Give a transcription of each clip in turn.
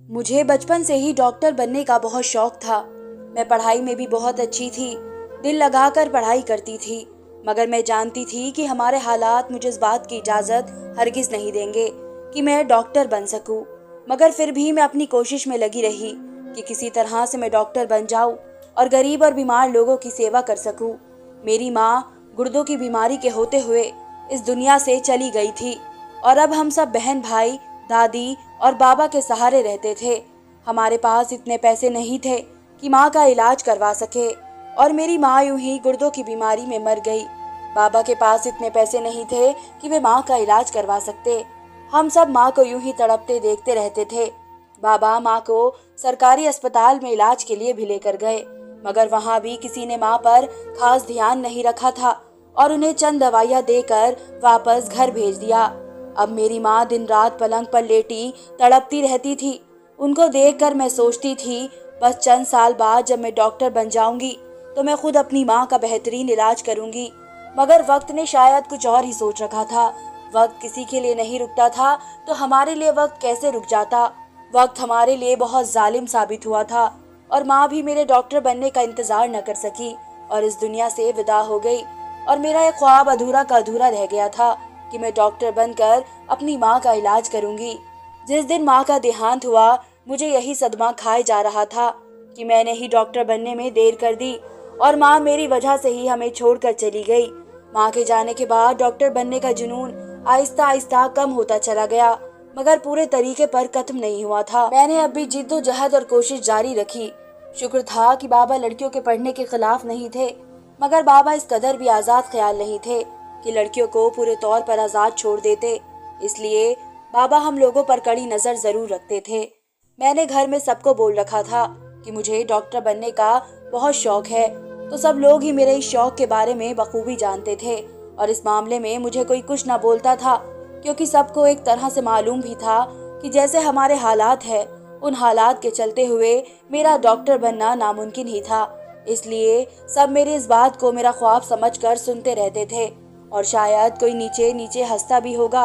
मुझे बचपन से ही डॉक्टर बनने का बहुत शौक था। मैं पढ़ाई में भी बहुत अच्छी थी, दिल लगाकर पढ़ाई करती थी। मगर मैं जानती थी कि हमारे हालात मुझे इस बात की इजाज़त हरगिज़ नहीं देंगे कि मैं डॉक्टर बन सकूं। मगर फिर भी मैं अपनी कोशिश में लगी रही कि किसी तरह से मैं डॉक्टर बन जाऊं और गरीब और बीमार लोगों की सेवा कर सकूं। मेरी माँ गुर्दों की बीमारी के होते हुए इस दुनिया से चली गई थी और अब हम सब बहन भाई, दादी और बाबा के सहारे रहते थे। हमारे पास इतने पैसे नहीं थे कि माँ का इलाज करवा सके और मेरी माँ यूं ही गुर्दों की बीमारी में मर गई। बाबा के पास इतने पैसे नहीं थे कि वे माँ का इलाज करवा सकते। हम सब माँ को यूं ही तड़पते देखते रहते थे। बाबा माँ को सरकारी अस्पताल में इलाज के लिए भी लेकर गए, मगर वहां भी किसी ने माँ पर खास ध्यान नहीं रखा था और उन्हें चंद दवाइयाँ देकर वापस घर भेज दिया। अब मेरी माँ दिन रात पलंग पर लेटी तड़पती रहती थी। उनको देखकर मैं सोचती थी, बस चंद साल बाद जब मैं डॉक्टर बन जाऊंगी तो मैं खुद अपनी माँ का बेहतरीन इलाज करूंगी। मगर वक्त ने शायद कुछ और ही सोच रखा था। वक्त किसी के लिए नहीं रुकता था, तो हमारे लिए वक्त कैसे रुक जाता। वक्त हमारे लिए बहुत जालिम साबित हुआ था और माँ भी मेरे डॉक्टर बनने का इंतजार न कर सकी और इस दुनिया से विदा हो गई। और मेरा एक ख्वाब अधूरा का अधूरा रह गया था कि मैं डॉक्टर बनकर अपनी माँ का इलाज करूंगी। जिस दिन माँ का देहांत हुआ, मुझे यही सदमा खाए जा रहा था कि मैंने ही डॉक्टर बनने में देर कर दी और माँ मेरी वजह से ही हमें छोड़कर चली गई। माँ के जाने के बाद डॉक्टर बनने का जुनून आहिस्ता आहिस्ता कम होता चला गया, मगर पूरे तरीके पर खत्म नहीं हुआ था। मैंने अब भी जिद्दोजहद और कोशिश जारी रखी। शुक्र था कि बाबा लड़कियों के पढ़ने के खिलाफ नहीं थे, मगर बाबा इस कदर भी आजाद ख्याल नहीं थे कि लड़कियों को पूरे तौर पर आजाद छोड़ देते। इसलिए बाबा हम लोगों पर कड़ी नजर जरूर रखते थे। मैंने घर में सबको बोल रखा था कि मुझे डॉक्टर बनने का बहुत शौक है, तो सब लोग ही मेरे इस शौक के बारे में बखूबी जानते थे और इस मामले में मुझे कोई कुछ ना बोलता था, क्योंकि सबको एक तरह से मालूम भी था कि जैसे हमारे हालात हैं, उन हालात के चलते हुए मेरा डॉक्टर बनना नामुमकिन ही था। इसलिए सब मेरी इस बात को मेरा ख्वाब समझकर सुनते रहते थे और शायद कोई नीचे नीचे हंसता भी होगा,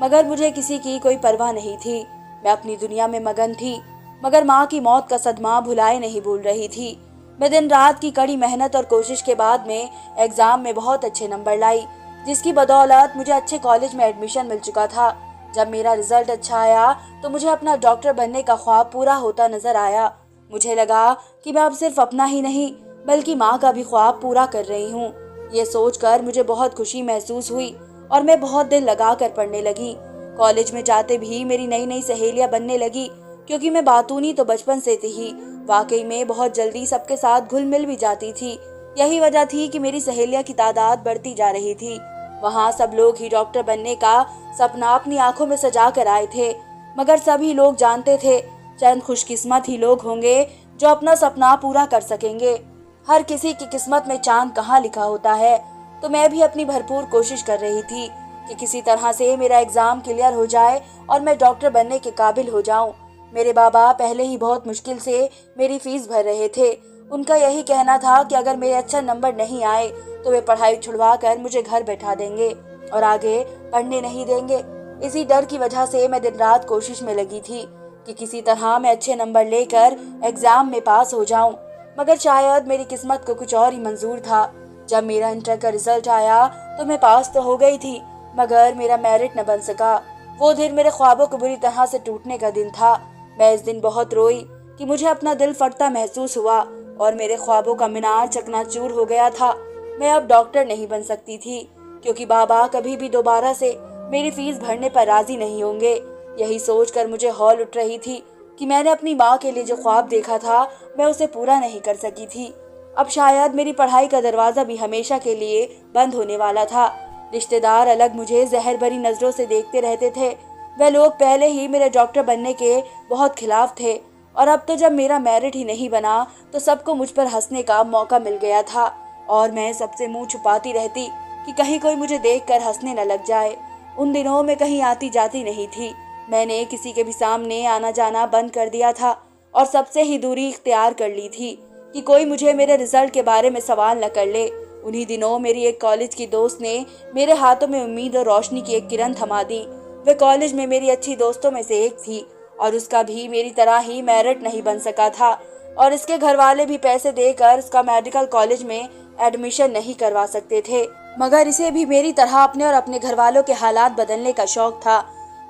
मगर मुझे किसी की कोई परवाह नहीं थी। मैं अपनी दुनिया में मगन थी, मगर माँ की मौत का सदमा भुलाए नहीं भूल रही थी। मैं दिन रात की कड़ी मेहनत और कोशिश के बाद में एग्जाम में बहुत अच्छे नंबर लाई, जिसकी बदौलत मुझे अच्छे कॉलेज में एडमिशन मिल चुका था। जब मेरा रिजल्ट अच्छा आया तो मुझे अपना डॉक्टर बनने का ख्वाब पूरा होता नजर आया। मुझे लगा कि मैं अब सिर्फ अपना ही नहीं बल्कि माँ का भी ख्वाब पूरा कर रही हूँ। ये सोचकर मुझे बहुत खुशी महसूस हुई और मैं बहुत दिल लगा कर पढ़ने लगी। कॉलेज में जाते भी मेरी नई नई सहेलियां बनने लगी, क्योंकि मैं बातूनी तो बचपन से थी ही। वाकई में बहुत जल्दी सबके साथ घुल मिल भी जाती थी। यही वजह थी कि मेरी सहेलियां की तादाद बढ़ती जा रही थी। वहाँ सब लोग ही डॉक्टर बनने का सपना अपनी आंखों में सजा कर आए थे, मगर सभी लोग जानते थे चंद खुशकिस्मत ही लोग होंगे जो अपना सपना पूरा कर सकेंगे। हर किसी की किस्मत में चांद कहाँ लिखा होता है। तो मैं भी अपनी भरपूर कोशिश कर रही थी कि किसी तरह से मेरा एग्जाम क्लियर हो जाए और मैं डॉक्टर बनने के काबिल हो जाऊं। मेरे बाबा पहले ही बहुत मुश्किल से मेरी फीस भर रहे थे। उनका यही कहना था कि अगर मेरे अच्छा नंबर नहीं आए तो वे पढ़ाई छुड़वा कर मुझे घर बैठा देंगे और आगे पढ़ने नहीं देंगे। इसी डर की वजह से मैं दिन रात कोशिश में लगी थी कि किसी तरह मैं अच्छे नंबर लेकर एग्जाम में पास हो जाऊं। मगर शायद मेरी किस्मत को कुछ और ही मंजूर था। जब मेरा इंटर का रिजल्ट आया तो मैं पास तो हो गई थी, मगर मेरा मेरिट न बन सका। वो दिन मेरे ख्वाबों को बुरी तरह से टूटने का दिन था। मैं इस दिन बहुत रोई कि मुझे अपना दिल फटता महसूस हुआ और मेरे ख्वाबों का मीनार चकनाचूर हो गया था। मैं अब डॉक्टर नहीं बन सकती थी, क्योंकि बाबा कभी भी दोबारा से मेरी फीस भरने पर राजी नहीं होंगे। यही सोचकर मुझे हौल उठ रही थी कि मैंने अपनी माँ के लिए जो ख्वाब देखा था मैं उसे पूरा नहीं कर सकी थी। अब शायद मेरी पढ़ाई का दरवाजा भी हमेशा के लिए बंद होने वाला था। रिश्तेदार अलग मुझे जहर भरी नजरों से देखते रहते थे। वे लोग पहले ही मेरे डॉक्टर बनने के बहुत खिलाफ थे और अब तो जब मेरा मेरिट ही नहीं बना तो सबको मुझ पर हंसने का मौका मिल गया था और मैं सबसे मुंह छुपाती रहती कि कहीं कोई मुझे देखकर हंसने न लग जाए। उन दिनों में कहीं आती जाती नहीं थी। मैंने किसी के भी सामने आना जाना बंद कर दिया था और सबसे ही दूरी इख्तियार कर ली थी कि कोई मुझे मेरे रिजल्ट के बारे में सवाल न कर ले। उन्हीं दिनों मेरी एक कॉलेज की दोस्त ने मेरे हाथों में उम्मीद और रोशनी की एक किरण थमा दी। वे कॉलेज में मेरी अच्छी दोस्तों में से एक थी और उसका भी मेरी तरह ही मेरिट नहीं बन सका था और इसके घर वाले भी पैसे देकर इसका मेडिकल कॉलेज में एडमिशन नहीं करवा सकते थे। मगर इसे भी मेरी तरह अपने और अपने घर वालों के हालात बदलने का शौक था।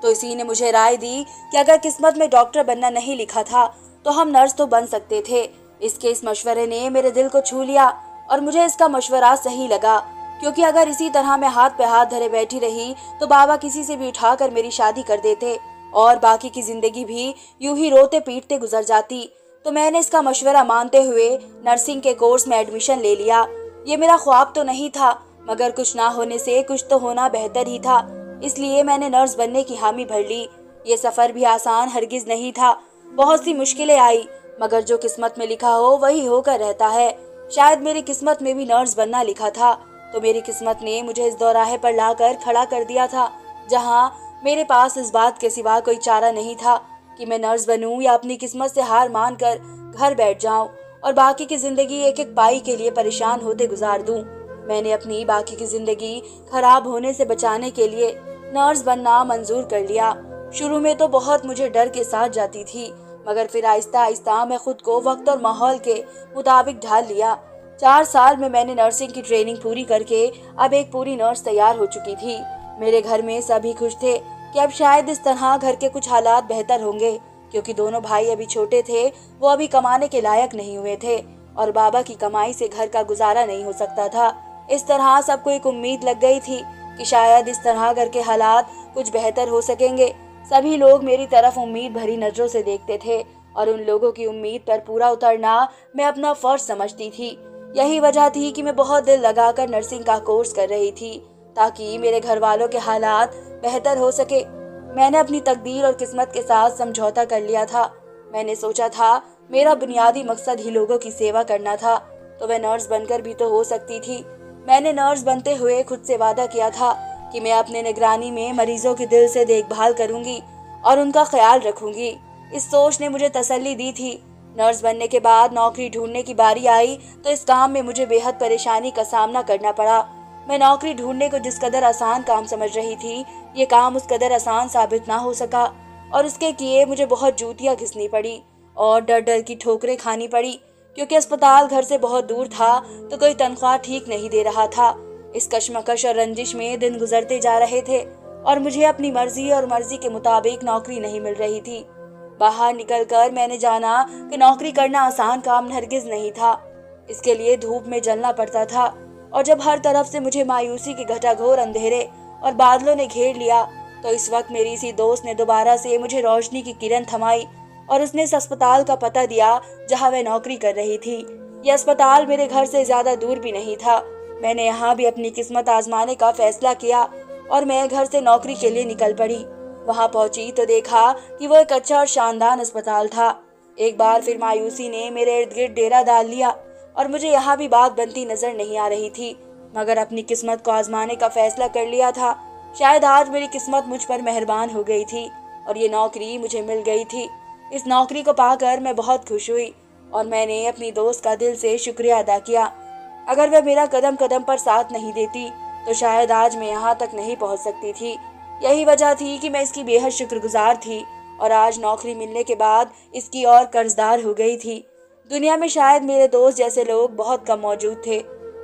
तो इसी ने मुझे राय दी कि अगर किस्मत में डॉक्टर बनना नहीं लिखा था तो हम नर्स तो बन सकते थे। इसके इस मशवरे ने मेरे दिल को छू लिया और मुझे इसका मशवरा सही लगा, क्योंकि अगर इसी तरह मैं हाथ पे हाथ धरे बैठी रही तो बाबा किसी से भी उठाकर मेरी शादी कर देते और बाकी की जिंदगी भी यूं ही रोते पीटते गुजर जाती। तो मैंने इसका मशवरा मानते हुए नर्सिंग के कोर्स में एडमिशन ले लिया। ये मेरा ख्वाब तो नहीं था, मगर कुछ ना होने से कुछ तो होना बेहतर ही था, इसलिए मैंने नर्स बनने की हामी भर ली। ये सफर भी आसान हरगिज नहीं था, बहुत सी मुश्किलें आई, मगर जो किस्मत में लिखा हो वही होकर रहता है। शायद मेरी किस्मत में भी नर्स बनना लिखा था, तो मेरी किस्मत ने मुझे इस दौराहे पर लाकर खड़ा कर दिया था, जहां मेरे पास इस बात के सिवा कोई चारा नहीं था कि मैं नर्स बनूं या अपनी किस्मत से हार मानकर घर बैठ जाऊं और बाकी की जिंदगी एक एक पाई के लिए परेशान होते गुजार दूं। मैंने अपनी बाकी की जिंदगी खराब होने से बचाने के लिए नर्स बनना मंजूर कर लिया। शुरू में तो बहुत मुझे डर के साथ जाती थी, मगर फिर आहिस्ता आहिस्ता मैं खुद को वक्त और माहौल के मुताबिक ढाल लिया। 4 साल में मैंने नर्सिंग की ट्रेनिंग पूरी करके अब एक पूरी नर्स तैयार हो चुकी थी। मेरे घर में सभी खुश थे कि अब शायद इस तरह घर के कुछ हालात बेहतर होंगे, क्योंकि दोनों भाई अभी छोटे थे, वो अभी कमाने के लायक नहीं हुए थे और बाबा की कमाई से घर का गुजारा नहीं हो सकता था। इस तरह सबको एक उम्मीद लग गई थी कि शायद इस तरह घर के हालात कुछ बेहतर हो सकेंगे। सभी लोग मेरी तरफ उम्मीद भरी नजरों से देखते थे और उन लोगों की उम्मीद पर पूरा उतरना मैं अपना फर्ज समझती थी। यही वजह थी कि मैं बहुत दिल लगाकर नर्सिंग का कोर्स कर रही थी, ताकि मेरे घर वालों के हालात बेहतर हो सके। मैंने अपनी तकदीर और किस्मत के साथ समझौता कर लिया था। मैंने सोचा था मेरा बुनियादी मकसद ही लोगों की सेवा करना था, तो वह नर्स बनकर भी तो हो सकती थी। मैंने नर्स बनते हुए खुद से वादा किया था कि मैं अपने निगरानी में मरीजों की दिल से देखभाल करूंगी और उनका ख्याल रखूंगी। इस सोच ने मुझे तसल्ली दी थी। नर्स बनने के बाद नौकरी ढूंढने की बारी आई तो इस काम में मुझे बेहद परेशानी का सामना करना पड़ा। मैं नौकरी ढूंढने को जिस कदर आसान काम समझ रही थी, ये काम उस कदर आसान साबित ना हो सका और इसके किए मुझे बहुत जूतियां घिसनी पड़ी और डर डर की ठोकरें खानी पड़ी, क्योंकि अस्पताल घर से बहुत दूर था तो कोई तनख्वाह ठीक नहीं दे रहा था। इस कशमकश और रंजिश में दिन गुजरते जा रहे थे और मुझे अपनी मर्जी और मर्जी के मुताबिक नौकरी नहीं मिल रही थी। बाहर निकलकर मैंने जाना कि नौकरी करना आसान काम हरगिज नहीं था। इसके लिए धूप में जलना पड़ता था और जब हर तरफ से मुझे मायूसी के घटाघोर अंधेरे और बादलों ने घेर लिया, तो इस वक्त मेरी इसी दोस्त ने दोबारा से मुझे रोशनी की किरण थमाई और उसने इस अस्पताल का पता दिया जहां वह नौकरी कर रही थी। यह अस्पताल मेरे घर से ज्यादा दूर भी नहीं था। मैंने यहाँ भी अपनी किस्मत आजमाने का फैसला किया और मैं घर से नौकरी के लिए निकल पड़ी। वहां पहुंची तो देखा कि वो एक अच्छा और शानदार अस्पताल था। एक बार फिर मायूसी ने मेरे इर्द गिर्द डेरा डाल लिया और मुझे यहाँ भी बात बनती नजर नहीं आ रही थी, मगर अपनी किस्मत को आजमाने का फैसला कर लिया था। शायद आज मेरी किस्मत मुझ पर मेहरबान हो गई थी और ये नौकरी मुझे मिल गई थी। इस नौकरी को पाकर मैं बहुत खुश हुई और मैंने अपनी दोस्त का दिल से शुक्रिया अदा किया। अगर वह मेरा कदम कदम पर साथ नहीं देती तो शायद आज मैं यहाँ तक नहीं पहुँच सकती थी। यही वजह थी कि मैं इसकी बेहद शुक्रगुजार थी और आज नौकरी मिलने के बाद इसकी और कर्जदार हो गई थी। दुनिया में शायद मेरे दोस्त जैसे लोग बहुत कम मौजूद थे।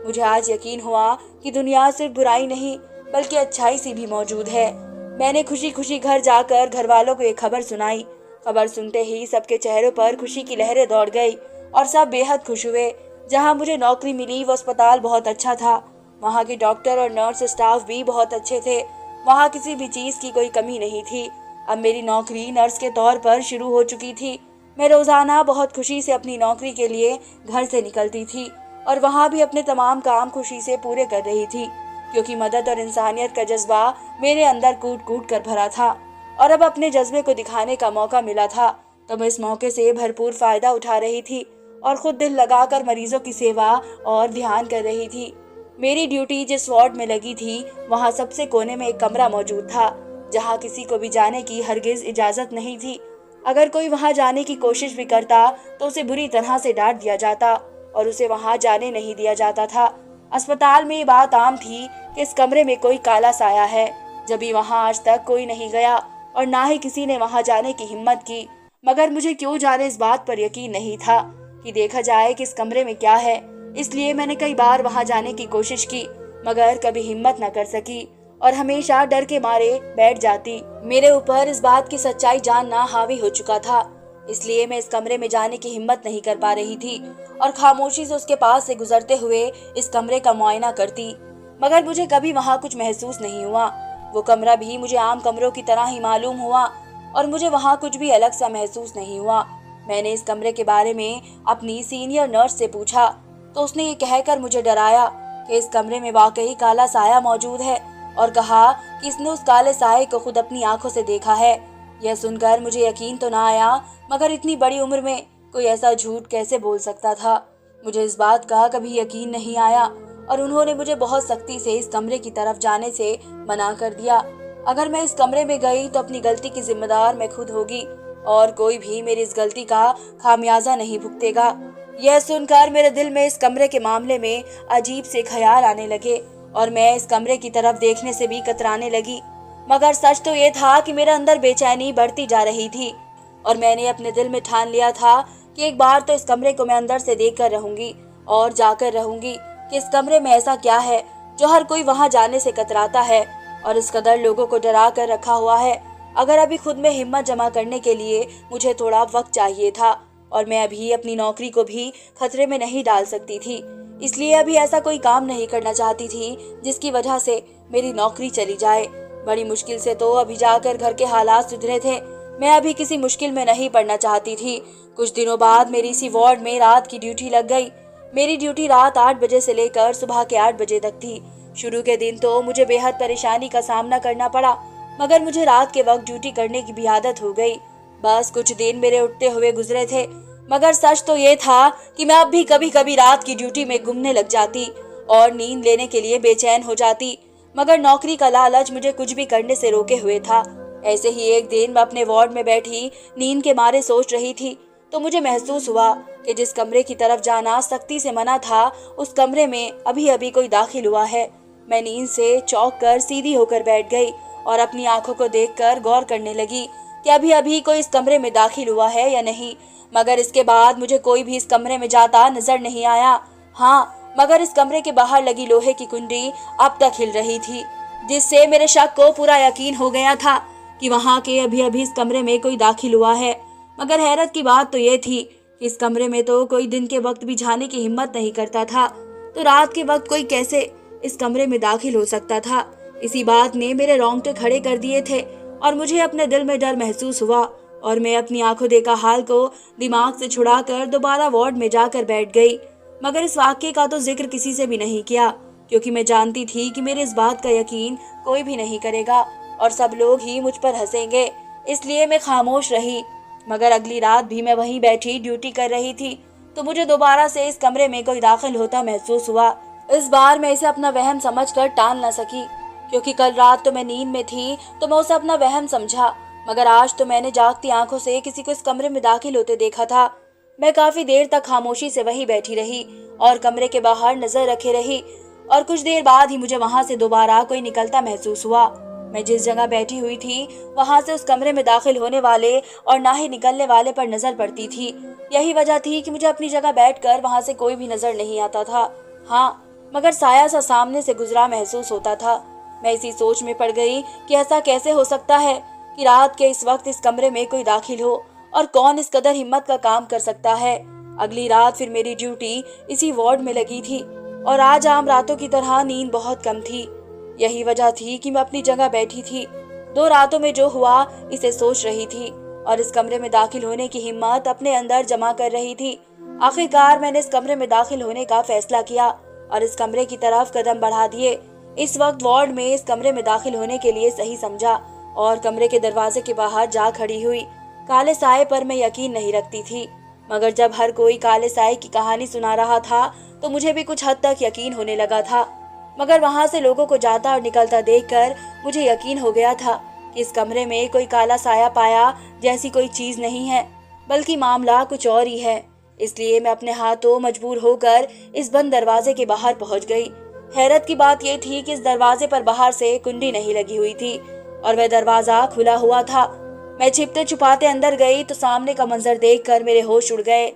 मुझे आज यकीन हुआ कि दुनिया सिर्फ बुराई नहीं बल्कि अच्छाई सी भी मौजूद है। मैंने खुशी खुशी घर जाकर घर वालों को ये खबर सुनाई। खबर सुनते ही सबके चेहरों पर खुशी की लहरें दौड़ गई और सब बेहद खुश हुए। जहां मुझे नौकरी मिली वो अस्पताल बहुत अच्छा था। वहां के डॉक्टर और नर्स स्टाफ भी बहुत अच्छे थे। वहां किसी भी चीज की कोई कमी नहीं थी। अब मेरी नौकरी नर्स के तौर पर शुरू हो चुकी थी। मैं रोजाना बहुत खुशी से अपनी नौकरी के लिए घर से निकलती थी और वहां भी अपने तमाम काम खुशी से पूरे कर रही थी, क्योंकि मदद और इंसानियत का जज्बा मेरे अंदर कूट कूट कर भरा था और अब अपने जज्बे को दिखाने का मौका मिला था। तो मैं इस मौके से भरपूर फायदा उठा रही थी और खुद दिल लगाकर मरीजों की सेवा और ध्यान कर रही थी। मेरी ड्यूटी जिस वार्ड में लगी थी वहां सबसे कोने में एक कमरा मौजूद था जहां किसी को भी जाने की हरगिज इजाजत नहीं थी। अगर कोई वहां जाने की कोशिश भी करता तो उसे बुरी तरह से डांट दिया जाता और उसे वहां जाने नहीं दिया जाता था। अस्पताल में ये बात आम थी कि इस कमरे में कोई काला साया है, जब भी वहां आज तक कोई नहीं गया और ना ही किसी ने वहां जाने की हिम्मत की। मगर मुझे क्यों जाने इस बात पर यकीन नहीं था कि देखा जाए कि इस कमरे में क्या है। इसलिए मैंने कई बार वहां जाने की कोशिश की, मगर कभी हिम्मत न कर सकी और हमेशा डर के मारे बैठ जाती। मेरे ऊपर इस बात की सच्चाई जानना हावी हो चुका था, इसलिए मैं इस कमरे में जाने की हिम्मत नहीं कर पा रही थी और खामोशी से उसके पास से गुजरते हुए इस कमरे का मुआयना करती। मगर मुझे कभी वहां कुछ महसूस नहीं हुआ। वो कमरा भी मुझे आम कमरों की तरह ही मालूम हुआ और मुझे वहां कुछ भी अलग सा महसूस नहीं हुआ। मैंने इस कमरे के बारे में अपनी सीनियर नर्स से पूछा तो उसने ये कहकर मुझे डराया कि इस कमरे में वाकई काला साया मौजूद है और कहा कि इसने उस काले साये को खुद अपनी आंखों से देखा है। यह सुनकर मुझे यकीन तो ना आया, मगर इतनी बड़ी उम्र में कोई ऐसा झूठ कैसे बोल सकता था। मुझे इस बात का कभी यकीन नहीं आया और उन्होंने मुझे बहुत सख्ती से इस कमरे की तरफ जाने से मना कर दिया। अगर मैं इस कमरे में गई तो अपनी गलती की जिम्मेदार मैं खुद होगी और कोई भी मेरी इस गलती का खामियाजा नहीं भुगतेगा। यह सुनकर मेरे दिल में इस कमरे के मामले में अजीब से ख्याल आने लगे और मैं इस कमरे की तरफ देखने से भी कतराने लगी। मगर सच तो ये था कि मेरे अंदर बेचैनी बढ़ती जा रही थी और मैंने अपने दिल में ठान लिया था कि एक बार तो इस कमरे को मैं अंदर से देख कर रहूंगी और जाकर रहूंगी कि इस कमरे में ऐसा क्या है जो हर कोई वहां जाने से कतराता है और इस कदर लोगों को डरा कर रखा हुआ है। अगर अभी खुद में हिम्मत जमा करने के लिए मुझे थोड़ा वक्त चाहिए था और मैं अभी अपनी नौकरी को भी खतरे में नहीं डाल सकती थी, इसलिए अभी ऐसा कोई काम नहीं करना चाहती थी जिसकी वजह से मेरी नौकरी चली जाए। बड़ी मुश्किल से तो अभी जाकर घर के हालात सुधरे थे। मैं अभी किसी मुश्किल में नहीं पड़ना चाहती थी। कुछ दिनों बाद मेरी इसी वार्ड में रात की ड्यूटी लग गई। मेरी ड्यूटी रात 8 बजे से लेकर सुबह के 8 बजे तक थी। शुरू के दिन तो मुझे बेहद परेशानी का सामना करना पड़ा, मगर मुझे रात के वक्त ड्यूटी करने की भी आदत हो गई। बस कुछ दिन मेरे उठते हुए गुजरे थे, मगर सच तो ये था कि मैं अब भी कभी कभी रात की ड्यूटी में गुमने लग जाती और नींद लेने के लिए बेचैन हो जाती। मगर नौकरी का लालच मुझे कुछ भी करने से रोके हुए था। ऐसे ही एक दिन मैं अपने वार्ड में बैठी नींद के मारे सोच रही थी तो मुझे महसूस हुआ कि जिस कमरे की तरफ जाना सख्ती से मना था, उस कमरे में अभी अभी कोई दाखिल हुआ है। मैं नींद से चौंक कर सीधी होकर बैठ गई और अपनी आंखों को देखकर गौर करने लगी कि अभी अभी कोई इस कमरे में दाखिल हुआ है या नहीं। मगर इसके बाद मुझे कोई भी इस कमरे में जाता नजर नहीं आया। हाँ, मगर इस कमरे के बाहर लगी लोहे की कुंडी अब तक हिल रही थी, जिससे मेरे शक को पूरा यकीन हो गया था कि वहां के अभी अभी इस कमरे में कोई दाखिल हुआ है। मगर हैरत की बात तो ये थी कि इस कमरे में तो कोई दिन के वक्त भी जाने की हिम्मत नहीं करता था, तो रात के वक्त कोई कैसे इस कमरे में दाखिल हो सकता था। इसी बात ने मेरे रोंगटे खड़े कर दिए थे और मुझे अपने दिल में डर महसूस हुआ और मैं अपनी आंखों देखा हाल को दिमाग से छुड़ाकर दोबारा वार्ड में जाकर बैठ गई। मगर इस वाक्य का तो जिक्र किसी से भी नहीं किया, क्योंकि मैं जानती थी कि मेरे इस बात का यकीन कोई भी नहीं करेगा और सब लोग ही मुझ पर हंसेंगे, इसलिए मैं खामोश रही। मगर अगली रात भी मैं वहीं बैठी ड्यूटी कर रही थी तो मुझे दोबारा से इस कमरे में कोई दाखिल होता महसूस हुआ। इस बार मैं इसे अपना वहम समझकर टाल न सकी, क्योंकि कल रात तो मैं नींद में थी तो मैं उसे अपना वहम समझा, मगर आज तो मैंने जागती आंखों से किसी को इस कमरे में दाखिल होते देखा था। मैं काफी देर तक खामोशी से वहीं बैठी रही और कमरे के बाहर नजर रखे रही और कुछ देर बाद ही मुझे वहां से दोबारा कोई निकलता महसूस हुआ। मैं जिस जगह बैठी हुई थी वहां से उस कमरे में दाखिल होने वाले और ना ही निकलने वाले पर नजर पड़ती थी। यही वजह थी कि मुझे अपनी जगह बैठकर वहां से कोई भी नजर नहीं आता था। हाँ, मगर साया सा सामने से गुजरा महसूस होता था। मैं इसी सोच में पड़ गई कि ऐसा कैसे हो सकता है कि रात के इस वक्त इस कमरे में कोई दाखिल हो और कौन इस कदर हिम्मत का काम कर सकता है। अगली रात फिर मेरी ड्यूटी इसी वार्ड में लगी थी और आज आम रातों की तरह नींद बहुत कम थी। यही वजह थी कि मैं अपनी जगह बैठी थी, 2 रातों में जो हुआ इसे सोच रही थी और इस कमरे में दाखिल होने की हिम्मत अपने अंदर जमा कर रही थी। आखिरकार मैंने इस कमरे में दाखिल होने का फैसला किया और इस कमरे की तरफ कदम बढ़ा दिए। इस वक्त वार्ड में इस कमरे में दाखिल होने के लिए सही समझा और कमरे के दरवाजे के बाहर जा खड़ी हुई। काले साए पर मैं यकीन नहीं रखती थी, मगर जब हर कोई काले साए की कहानी सुना रहा था तो मुझे भी कुछ हद तक यकीन होने लगा था। मगर वहां से लोगों को जाता और निकलता देखकर मुझे यकीन हो गया था कि इस कमरे में कोई काला साया पाया जैसी कोई चीज नहीं है, बल्कि मामला कुछ और ही है। इसलिए मैं अपने हाथों मजबूर होकर इस बंद दरवाजे के बाहर पहुंच गई। हैरत की बात यह थी कि इस दरवाजे पर बाहर से कुंडी नहीं लगी हुई थी और वह दरवाजा खुला हुआ था। मैं छिपते छुपाते अंदर गई तो सामने का मंजर देखकर मेरे होश उड़ गए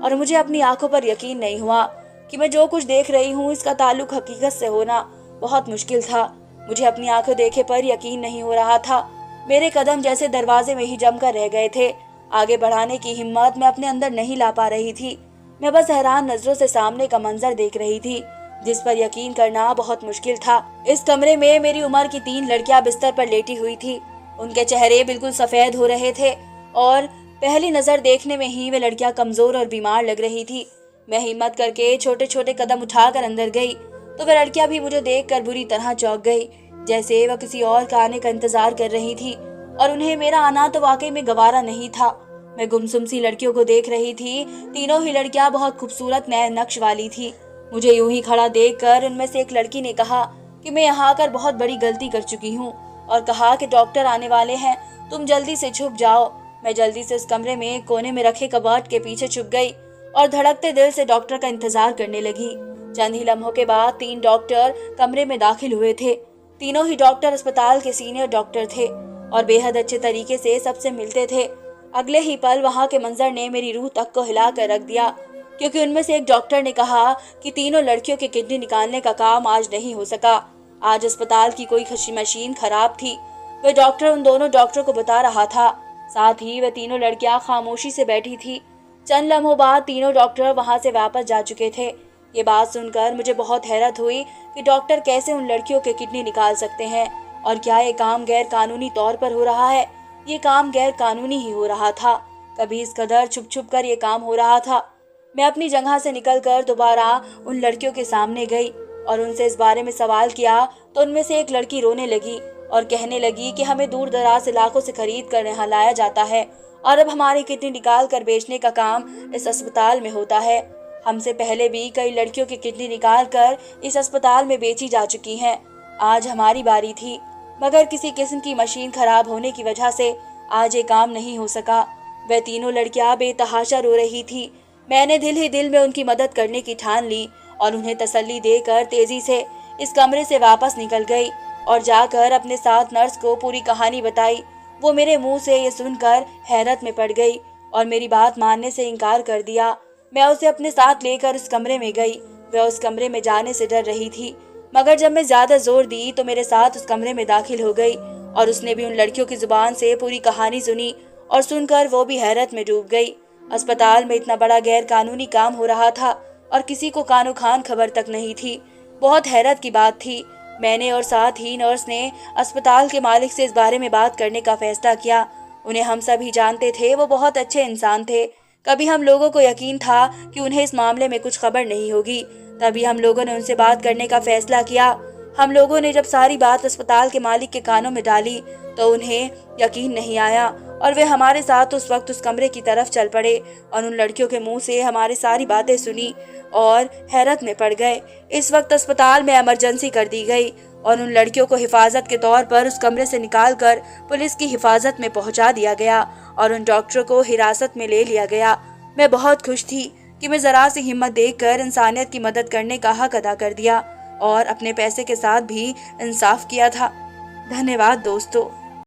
और मुझे अपनी आंखों पर यकीन नहीं हुआ कि मैं जो कुछ देख रही हूँ इसका ताल्लुक हकीकत से होना बहुत मुश्किल था। मुझे अपनी आंखों देखे पर यकीन नहीं हो रहा था। मेरे कदम जैसे दरवाजे में ही जमकर रह गए थे। आगे बढ़ाने की हिम्मत मैं अपने अंदर नहीं ला पा रही थी। मैं बस हैरान नजरों से सामने का मंजर देख रही थी, जिस पर यकीन करना बहुत मुश्किल था। इस कमरे में मेरी उम्र की 3 लड़कियां बिस्तर पर लेटी हुई थी। उनके चेहरे बिल्कुल सफेद हो रहे थे और पहली नजर देखने में ही वे लड़कियां कमजोर और बीमार लग रही थी। मैं हिम्मत करके छोटे छोटे कदम उठाकर अंदर गई तो वे लड़कियां भी मुझे देखकर बुरी तरह चौंक गई, जैसे वह किसी और का आने का इंतजार कर रही थी और उन्हें मेरा आना तो वाकई में गवारा नहीं था। मैं गुमसुम सी लड़कियों को देख रही थी। तीनों ही लड़कियां बहुत खूबसूरत नए नक्श वाली थी। मुझे यूं ही खड़ा देखकर उनमें से एक लड़की ने कहा कि मैं यहाँ आकर बहुत बड़ी गलती कर चुकी हूँ और कहा कि डॉक्टर आने वाले हैं, तुम जल्दी से छुप जाओ। मैं जल्दी से उस कमरे में कोने में रखे कबर्ड के पीछे छुप गई और धड़कते दिल से डॉक्टर का इंतजार करने लगी। चंद ही लम्हों के बाद 3 डॉक्टर कमरे में दाखिल हुए थे। तीनों ही डॉक्टर अस्पताल के सीनियर डॉक्टर थे और बेहद अच्छे तरीके से सबसे मिलते थे। अगले ही पल वहां के मंजर ने मेरी रूह तक को हिला कर रख दिया, क्योंकि उनमें से एक डॉक्टर ने कहा कि तीनों लड़कियों की किडनी निकालने का काम आज नहीं हो सका। आज अस्पताल की कोई मशीन खराब थी। वह डॉक्टर उन दोनों डॉक्टरों को बता रहा था। साथ ही वह तीनों लड़कियां खामोशी से बैठी थी। चंद लम्हों बाद तीनों डॉक्टर वहां से वापस जा चुके थे। ये बात सुनकर मुझे बहुत हैरत हुई कि डॉक्टर कैसे उन लड़कियों के किडनी निकाल सकते हैं और क्या ये काम गैर कानूनी तौर पर हो रहा है। ये काम गैर कानूनी ही हो रहा था। कभी इस कदर छुप छुप कर ये काम हो रहा था। मैं अपनी जगह से निकलकर दोबारा उन लड़कियों के सामने गई और उनसे इस बारे में सवाल किया तो उनमें से एक लड़की रोने लगी और कहने लगी कि हमें दूर दराज इलाकों से खरीद कर यहाँ लाया जाता है और अब हमारी किडनी निकाल कर बेचने का काम इस अस्पताल में होता है। हमसे पहले भी कई लड़कियों की किडनी निकाल कर इस अस्पताल में बेची जा चुकी हैं। आज हमारी बारी थी, मगर किसी किस्म की मशीन खराब होने की वजह से आज ये काम नहीं हो सका। वह तीनों लड़कियां बेतहाशा रो रही थी। मैंने दिल ही दिल में उनकी मदद करने की ठान ली और उन्हें तसल्ली देकर तेजी से इस कमरे से वापस निकल गई और जाकर अपने साथ नर्स को पूरी कहानी बताई। वो मेरे मुंह से ये सुनकर हैरत में पड़ गई और मेरी बात मानने से इनकार कर दिया। मैं उसे अपने साथ लेकर उस कमरे में गई। वह उस कमरे में जाने से डर रही थी, मगर जब मैं ज्यादा जोर दी तो मेरे साथ उस कमरे में दाखिल हो गई और उसने भी उन लड़कियों की जुबान से पूरी कहानी सुनी और सुनकर वो भी हैरत में डूब गई। अस्पताल में इतना बड़ा गैर कानूनी काम हो रहा था और किसी को कानो खान खबर तक नहीं थी। बहुत हैरत की बात थी। मैंने और साथ ही नर्स ने अस्पताल के मालिक से इस बारे में बात करने का फैसला किया। उन्हें हम सभी जानते थे, वो बहुत अच्छे इंसान थे। कभी हम लोगों को यकीन था कि उन्हें इस मामले में कुछ खबर नहीं होगी। तभी हम लोगों ने उनसे बात करने का फैसला किया। हम लोगों ने जब सारी बात अस्पताल के मालिक के कानों में डाली तो उन्हें यकीन नहीं आया और वे हमारे साथ उस वक्त उस कमरे की तरफ चल पड़े और उन लड़कियों के मुंह से हमारी सारी बातें सुनी और हैरत में पड़ गए। इस वक्त अस्पताल में इमरजेंसी कर दी गई और उन लड़कियों को हिफाजत के तौर पर उस कमरे से निकालकर पुलिस की हिफाजत में पहुंचा दिया गया और उन डॉक्टरों को हिरासत में ले लिया गया। मैं बहुत खुश थी कि मैं जरा सी हिम्मत देखकर इंसानियत की मदद करने का हक अदा कर दिया और अपने पैसे के साथ भी इंसाफ किया था। धन्यवाद दोस्तों।